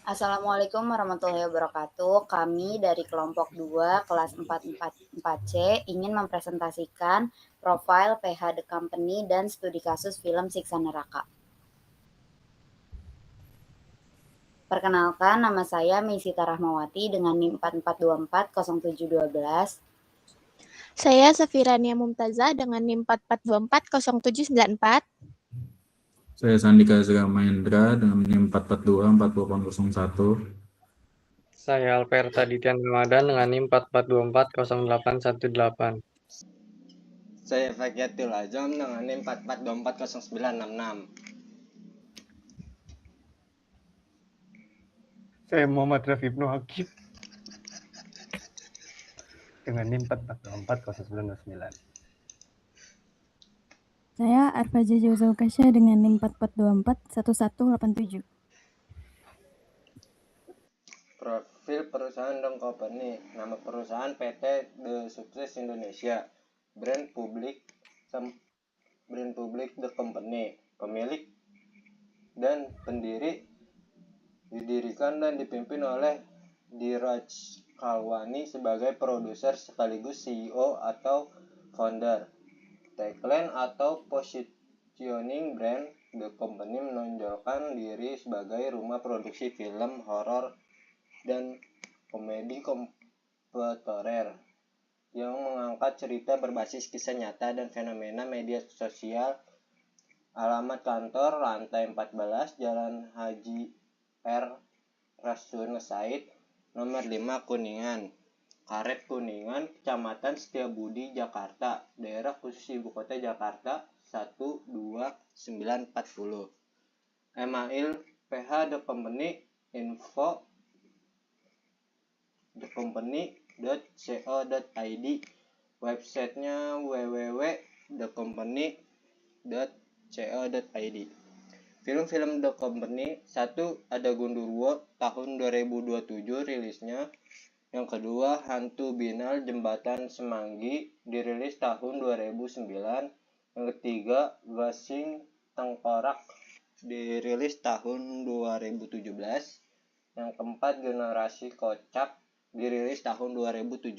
Assalamualaikum warahmatullahi wabarakatuh. Kami dari kelompok 2 kelas 444C ingin mempresentasikan profil PH The Company dan studi kasus film Siksa Neraka. Perkenalkan, nama saya Meisita Rahmawati dengan NIM 44240712. Saya Safirania Mumtazah dengan NIM 44240794. Saya Sandika Azramahendra dengan NIM 442-40801. Saya Alperta Dityan Ramadan dengan NIM 44240818. Saya Fakiatul Azam dengan NIM 44240966. Saya Muhammad Rafi Ibnu Hakim dengan NIM 44240929. Saya Arfaja Jauzalkasya dengan NIM 44241187. Profil perusahaan The Company. Nama perusahaan PT The Sukses Indonesia. Brand publik The Company. Pemilik dan pendiri didirikan dan dipimpin oleh Diraj Kalwani sebagai produser sekaligus CEO atau founder. Tagline atau positioning brand The Company menonjolkan diri sebagai rumah produksi film horor dan komedi kontemporer yang mengangkat cerita berbasis kisah nyata dan fenomena media sosial. Alamat kantor lantai 14 Jalan Haji R. Rasuna Said nomor 5 Kuningan, Karet Kuningan, Kecamatan Setiabudi, Jakarta. Daerah khusus Ibu Kota Jakarta 12940. Email PH The Company info thecompany.co.id. Websitenya www.thecompany.co.id. Film-film The Company. 1. Ada Gundurwo tahun 2027 rilisnya. Yang kedua, Hantu Binal Jembatan Semanggi dirilis tahun 2009. Yang ketiga, Gasing Tengkorak dirilis tahun 2017. Yang keempat, Generasi Kocak dirilis tahun 2017.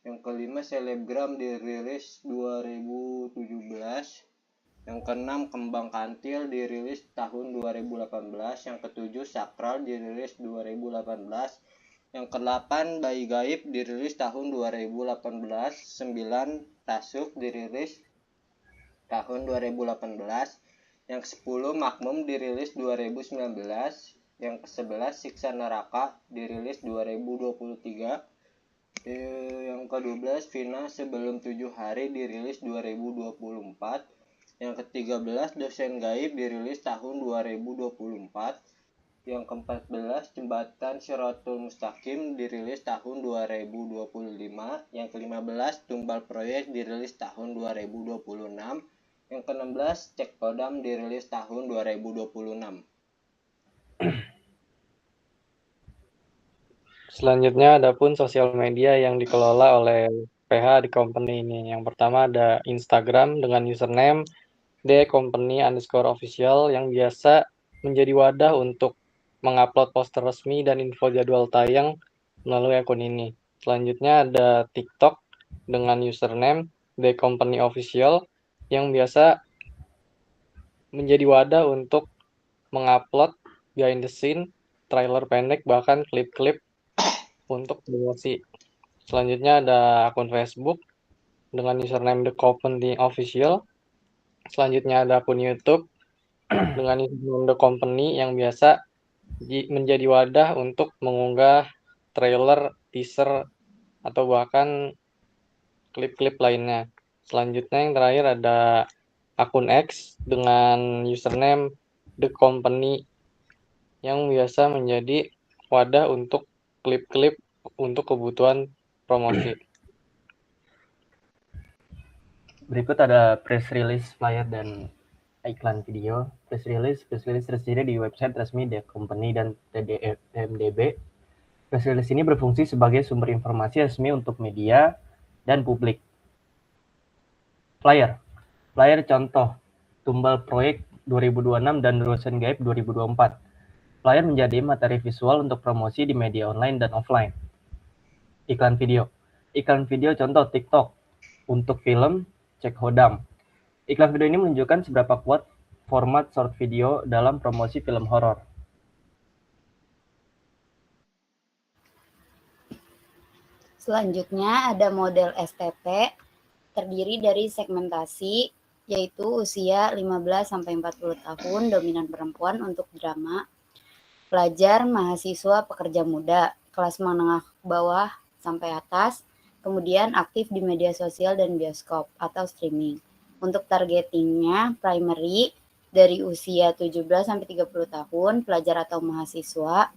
Yang kelima, Selebgram dirilis 2017. Yang keenam, Kembang Kantil dirilis tahun 2018. Yang ketujuh, Sakral dirilis 2018. Yang kedelapan, Bayi Gaib dirilis tahun 2018. 9, Tasuk dirilis tahun 2018. Yang ke-10, Makmum dirilis 2019. Yang ke-11, Siksa Neraka dirilis 2023. Yang ke-12, Vina Sebelum 7 Hari dirilis 2024. Yang ke-13, Dosen Gaib dirilis tahun 2024. Yang ke-14, Jembatan Shiratul Mustaqim dirilis tahun 2025. Yang ke-15, Tumbal Proyek dirilis tahun 2026. Yang ke-16, Cek Kodam dirilis tahun 2026. Selanjutnya adapun sosial media yang dikelola oleh PH The Company ini. Yang pertama ada Instagram dengan username The_company_official yang biasa menjadi wadah untuk mengupload poster resmi dan info jadwal tayang melalui akun ini. Selanjutnya ada TikTok dengan username The_company_official yang biasa menjadi wadah untuk mengupload behind the scene, trailer pendek, bahkan klip-klip untuk promosi. Selanjutnya ada akun Facebook dengan username The_company_official. Selanjutnya ada akun YouTube dengan username The Company yang biasa menjadi wadah untuk mengunggah trailer, teaser, atau bahkan klip-klip lainnya. Selanjutnya yang terakhir ada akun X dengan username The Company yang biasa menjadi wadah untuk klip-klip untuk kebutuhan promosi. Berikut ada press release, flyer, dan iklan video. Press release tersedia di website resmi The Company dan TMDB. Press release ini berfungsi sebagai sumber informasi resmi untuk media dan publik. Flyer contoh Tumbal Proyek 2026 dan Dosen Gaib 2024. Flyer menjadi materi visual untuk promosi di media online dan offline. Iklan video. Iklan video contoh TikTok. Untuk film, cek Hodam. Iklan video ini menunjukkan seberapa kuat format short video dalam promosi film horor. Selanjutnya ada model STP, terdiri dari segmentasi, yaitu usia 15-40 tahun, dominan perempuan untuk drama, pelajar, mahasiswa, pekerja muda, kelas menengah bawah sampai atas, kemudian aktif di media sosial dan bioskop atau streaming. Untuk targetingnya, primary, dari usia 17-30 tahun, pelajar atau mahasiswa,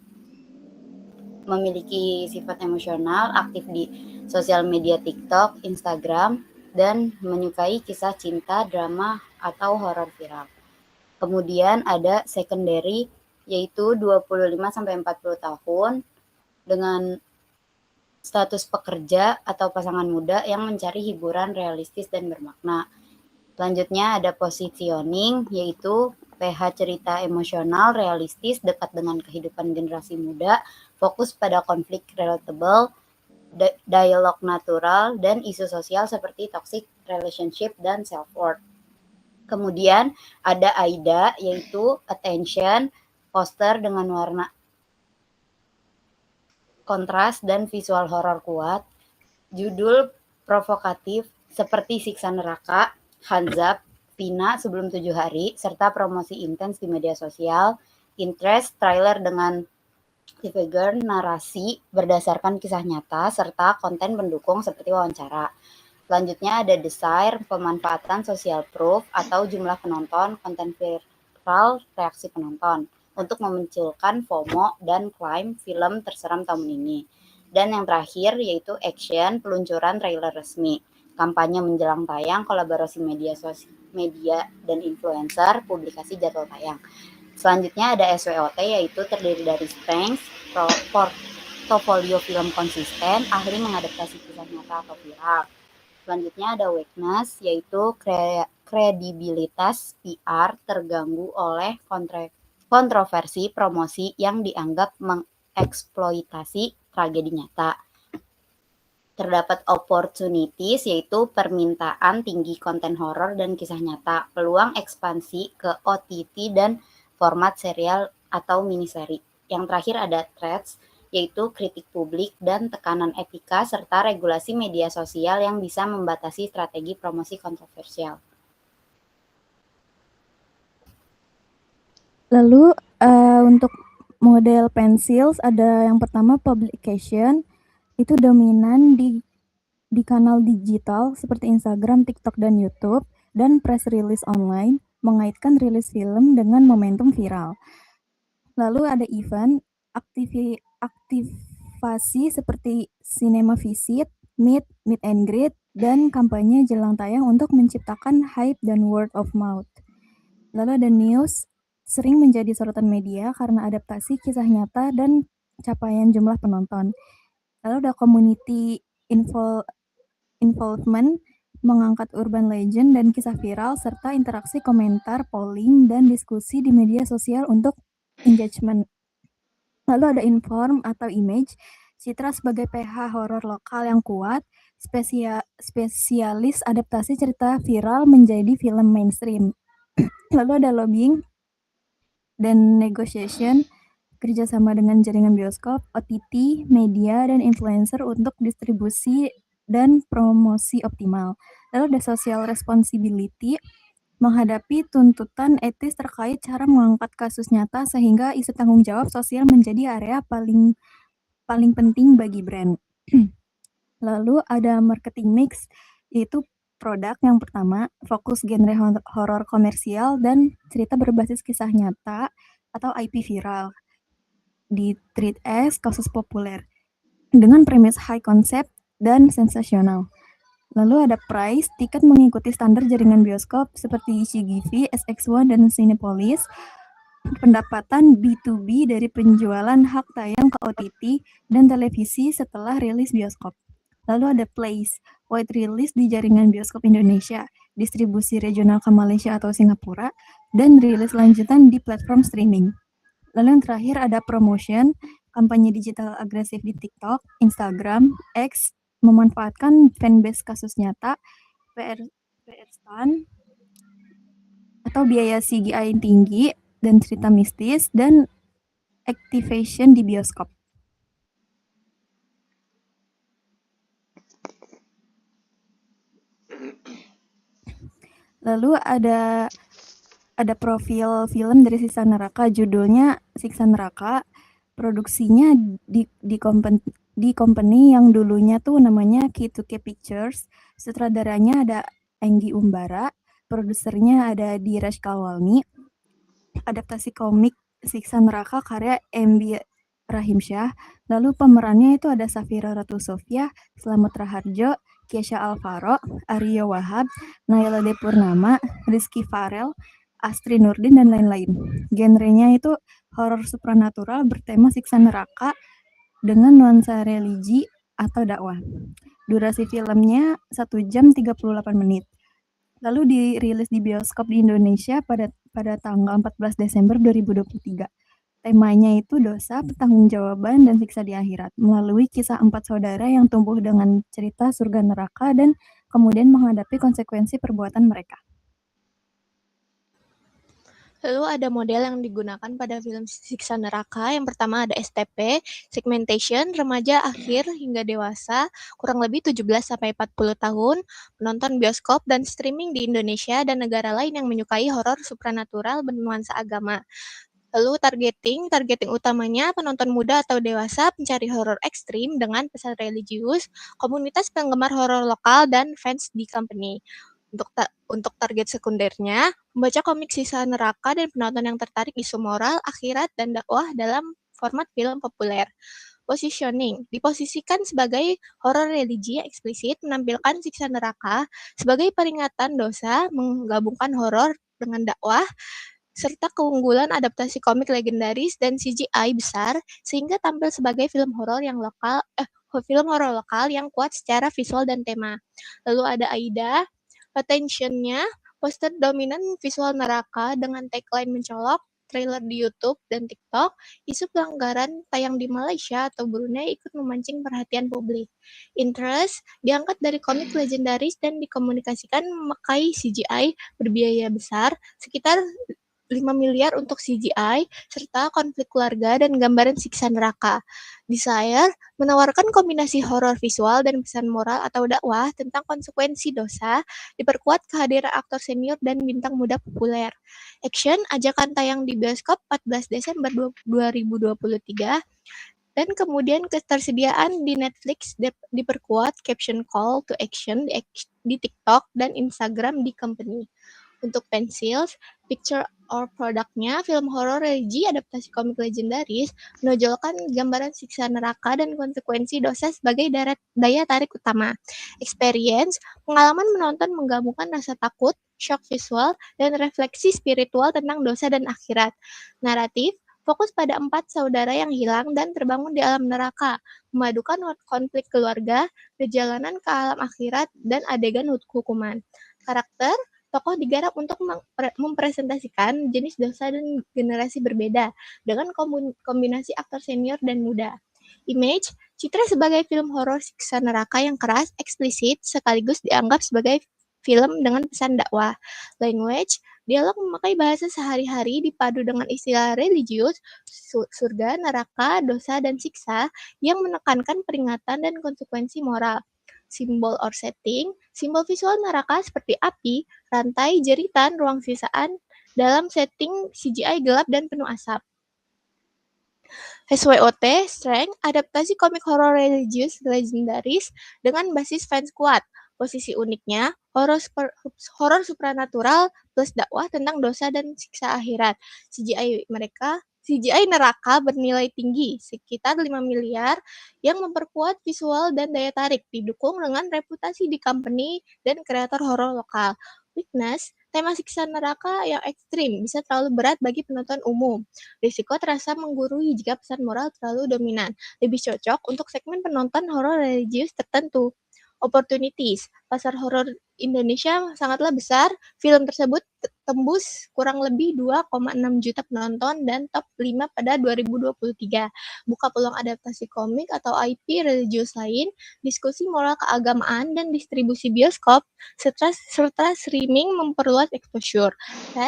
memiliki sifat emosional, aktif di sosial media TikTok, Instagram, dan menyukai kisah cinta, drama, atau horor viral. Kemudian ada secondary, yaitu 25-40 tahun, dengan status pekerja atau pasangan muda yang mencari hiburan realistis dan bermakna. Selanjutnya ada positioning, yaitu PH cerita emosional, realistis, dekat dengan kehidupan generasi muda, fokus pada konflik relatable, dialog natural, dan isu sosial seperti toxic relationship dan self-worth. Kemudian ada AIDA, yaitu attention, poster dengan warna kontras dan visual horor kuat, judul provokatif seperti Siksa Neraka, Hanzab, Vina sebelum 7 hari, serta promosi intens di media sosial, interest, trailer dengan cliffhanger, narasi berdasarkan kisah nyata, serta konten pendukung seperti wawancara. Selanjutnya ada desire, pemanfaatan social proof atau jumlah penonton, konten viral, reaksi penonton, untuk memunculkan FOMO dan klaim film terseram tahun ini. Dan yang terakhir yaitu action, peluncuran trailer resmi, kampanye menjelang tayang, kolaborasi media dan influencer, publikasi jadwal tayang. Selanjutnya ada SWOT, yaitu terdiri dari strength, portofolio film konsisten, ahli mengadaptasi kisah nyata atau viral. Selanjutnya ada weakness, yaitu kredibilitas PR terganggu oleh kontroversi promosi yang dianggap mengeksploitasi tragedi nyata. Terdapat opportunities, yaitu permintaan tinggi konten horor dan kisah nyata, peluang ekspansi ke OTT dan format serial atau miniseri. Yang terakhir ada threats, yaitu kritik publik dan tekanan etika, serta regulasi media sosial yang bisa membatasi strategi promosi kontroversial. Lalu untuk model pencils ada yang pertama publication, itu dominan di kanal digital seperti Instagram, TikTok, dan YouTube, dan press release online mengaitkan rilis film dengan momentum viral. Lalu ada event, aktivasi seperti cinema visit, meet and greet, dan kampanye jelang tayang untuk menciptakan hype dan word of mouth. Lalu ada news, sering menjadi sorotan media karena adaptasi kisah nyata dan capaian jumlah penonton. Lalu ada community involvement, mengangkat urban legend dan kisah viral, serta interaksi komentar, polling, dan diskusi di media sosial untuk engagement. Lalu ada inform atau image, citra sebagai PH horor lokal yang kuat, spesialis adaptasi cerita viral menjadi film mainstream. Lalu ada lobbying dan negotiation, kerjasama dengan jaringan bioskop, OTT, media, dan influencer untuk distribusi dan promosi optimal. Lalu ada social responsibility, menghadapi tuntutan etis terkait cara mengangkat kasus nyata sehingga isu tanggung jawab sosial menjadi area paling penting bagi brand. Lalu ada marketing mix, yaitu produk yang pertama, fokus genre horor komersial dan cerita berbasis kisah nyata atau IP viral, di treat as kasus populer dengan premis high concept dan sensasional. Lalu ada price, tiket mengikuti standar jaringan bioskop seperti CGV, SX1, dan Cinepolis. Pendapatan B2B dari penjualan hak tayang ke OTT dan televisi setelah rilis bioskop. Lalu ada place, wide release di jaringan bioskop Indonesia, distribusi regional ke Malaysia atau Singapura, dan rilis lanjutan di platform streaming. Lalu yang terakhir ada promotion, kampanye digital agresif di TikTok, Instagram, X, memanfaatkan fanbase kasus nyata, PR stunt, atau biaya CGI yang tinggi, dan cerita mistis, dan activation di bioskop. Lalu ada profil film dari Siksa Neraka, judulnya Siksa Neraka. Produksinya di company yang dulunya tuh namanya K2K Pictures. Sutradaranya ada Enggi Umbara, produsernya ada Dirash Kalwalmi. Adaptasi komik Siksa Neraka karya MB Rahimsyah. Lalu pemerannya itu ada Safira Ratu Sofia, Slamet Raharjo, Kesha Alvaro, Aryo Wahab, Naila De Purnama, Rizky Farel, Astri Nurdin, dan lain-lain. Genrenya itu horor supranatural bertema siksa neraka dengan nuansa religi atau dakwah. Durasi filmnya 1 jam 38 menit. Lalu dirilis di bioskop di Indonesia pada tanggal 14 Desember 2023. Temanya itu dosa, pertanggungjawaban, dan siksa di akhirat, melalui kisah 4 saudara yang tumbuh dengan cerita surga neraka dan kemudian menghadapi konsekuensi perbuatan mereka. Lalu ada model yang digunakan pada film Siksa Neraka. Yang pertama ada STP, segmentation, remaja, akhir, hingga dewasa, kurang lebih 17-40 tahun, menonton bioskop dan streaming di Indonesia dan negara lain yang menyukai horor supranatural bernuansa agama. Lalu targeting utamanya penonton muda atau dewasa, pencari horor ekstrim dengan pesan religius, komunitas penggemar horor lokal, dan fans di company. Untuk target sekundernya, membaca komik Siksa Neraka dan penonton yang tertarik isu moral, akhirat, dan dakwah dalam format film populer. Positioning, diposisikan sebagai horor religi eksplisit, menampilkan siksa neraka sebagai peringatan dosa, menggabungkan horor dengan dakwah, serta keunggulan adaptasi komik legendaris dan CGI besar, sehingga tampil sebagai film horor lokal yang kuat secara visual dan tema. Lalu ada AIDA, attention-nya, poster dominan visual neraka dengan tagline mencolok, trailer di YouTube dan TikTok, isu pelanggaran tayang di Malaysia atau Brunei ikut memancing perhatian publik. Interest diangkat dari komik legendaris dan dikomunikasikan memakai CGI berbiaya besar, sekitar 5 miliar untuk CGI, serta konflik keluarga dan gambaran siksa neraka. Desire menawarkan kombinasi horor visual dan pesan moral atau dakwah tentang konsekuensi dosa, diperkuat kehadiran aktor senior dan bintang muda populer. Action, ajakan tayang di bioskop 14 Desember 2023, dan kemudian ketersediaan di Netflix diperkuat caption call to action di TikTok dan Instagram di company. Untuk pencils, picture or produknya, film horor religi adaptasi komik legendaris menonjolkan gambaran siksa neraka dan konsekuensi dosa sebagai daya tarik utama. Experience, pengalaman menonton menggabungkan rasa takut, shock visual, dan refleksi spiritual tentang dosa dan akhirat. Naratif, fokus pada 4 saudara yang hilang dan terbangun di alam neraka, memadukan konflik keluarga, perjalanan ke alam akhirat, dan adegan hukuman. Karakter, tokoh digarap untuk mempresentasikan jenis dosa dan generasi berbeda dengan kombinasi aktor senior dan muda. Image, citra sebagai film horor siksa neraka yang keras, eksplisit, sekaligus dianggap sebagai film dengan pesan dakwah. Language, dialog memakai bahasa sehari-hari dipadu dengan istilah religius, surga, neraka, dosa, dan siksa yang menekankan peringatan dan konsekuensi moral. Simbol or setting, simbol visual neraka seperti api, rantai, jeritan, ruang sisaan dalam setting CGI gelap dan penuh asap. SWOT, Strength, adaptasi komik horor religius legendaris dengan basis fans kuat. Posisi uniknya, horor supranatural plus dakwah tentang dosa dan siksa akhirat. CGI neraka bernilai tinggi, sekitar 5 miliar, yang memperkuat visual dan daya tarik, didukung dengan reputasi di company dan kreator horor lokal. Weakness, tema siksa neraka yang ekstrim bisa terlalu berat bagi penonton umum. Risiko terasa menggurui jika pesan moral terlalu dominan. Lebih cocok untuk segmen penonton horor religius tertentu. Opportunities, pasar horor Indonesia sangatlah besar. Film tersebut tembus kurang lebih 2,6 juta penonton dan top 5 pada 2023. Buka peluang adaptasi komik atau IP religius lain, diskusi moral keagamaan, dan distribusi bioskop, serta streaming memperluas exposure,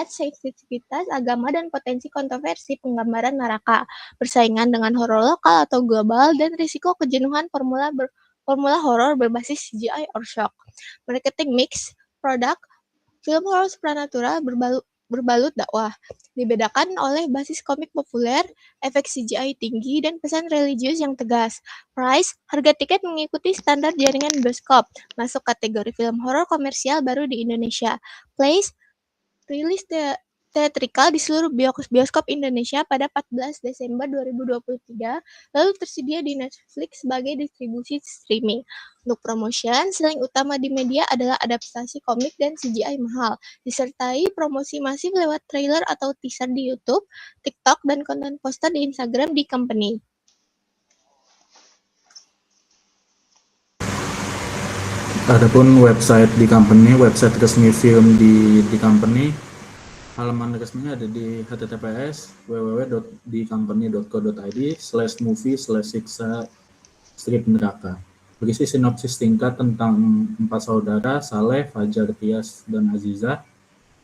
sensitivitas agama, dan potensi kontroversi penggambaran neraka, persaingan dengan horor lokal atau global, dan risiko kejenuhan formula horor berbasis CGI or shock. Marketing mix, produk, film horor supranatural berbalut dakwah, dibedakan oleh basis komik populer, efek CGI tinggi, dan pesan religius yang tegas. Price, harga tiket mengikuti standar jaringan bioskop, masuk kategori film horor komersial baru di Indonesia. Place, rilis teatrikal di seluruh bioskop Indonesia pada 14 Desember 2023, lalu tersedia di Netflix sebagai distribusi streaming. Untuk promotion, selain utama di media adalah adaptasi komik dan CGI mahal, disertai promosi masif lewat trailer atau teaser di YouTube, TikTok, dan konten poster di Instagram di company. Adapun website di company, website resmi film di company, halaman resminya ada di https www.dicompany.co.id/movie/siksa-neraka. Berisi sinopsis singkat tentang 4 saudara, Saleh, Fajar, Tias, dan Azizah,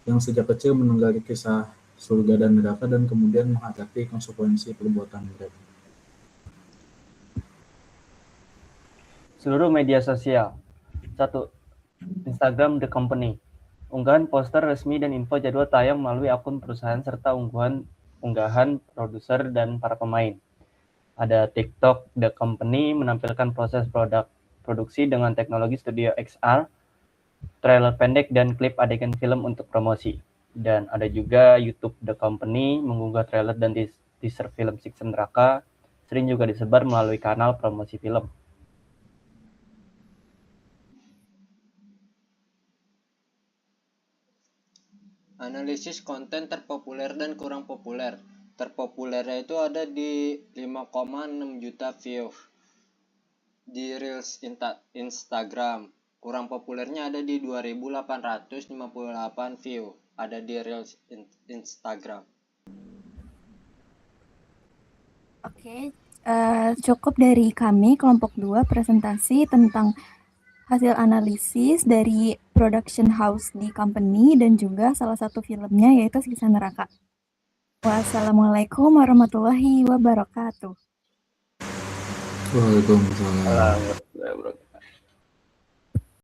yang sejak kecil menunggangi kisah surga dan neraka dan kemudian menghadapi konsekuensi perbuatan mereka. Seluruh media sosial. 1. Instagram The Company. Unggahan poster resmi dan info jadwal tayang melalui akun perusahaan serta unggahan produser dan para pemain. Ada TikTok The Company menampilkan proses produksi dengan teknologi Studio XR, trailer pendek dan klip adegan film untuk promosi. Dan ada juga YouTube The Company mengunggah trailer dan teaser film Siksa Neraka, sering juga disebar melalui kanal promosi film. Analisis konten terpopuler dan kurang populer. Terpopulernya itu ada di 5,6 juta view di Reels Instagram. Kurang populernya ada di 2.858 view ada di Reels Instagram. Oke, cukup dari kami kelompok 2 presentasi tentang hasil analisis dari production house di company dan juga salah satu filmnya yaitu Siksa Neraka. Wassalamualaikum warahmatullahi wabarakatuh. Waalaikumsalam. Alhamdulillah.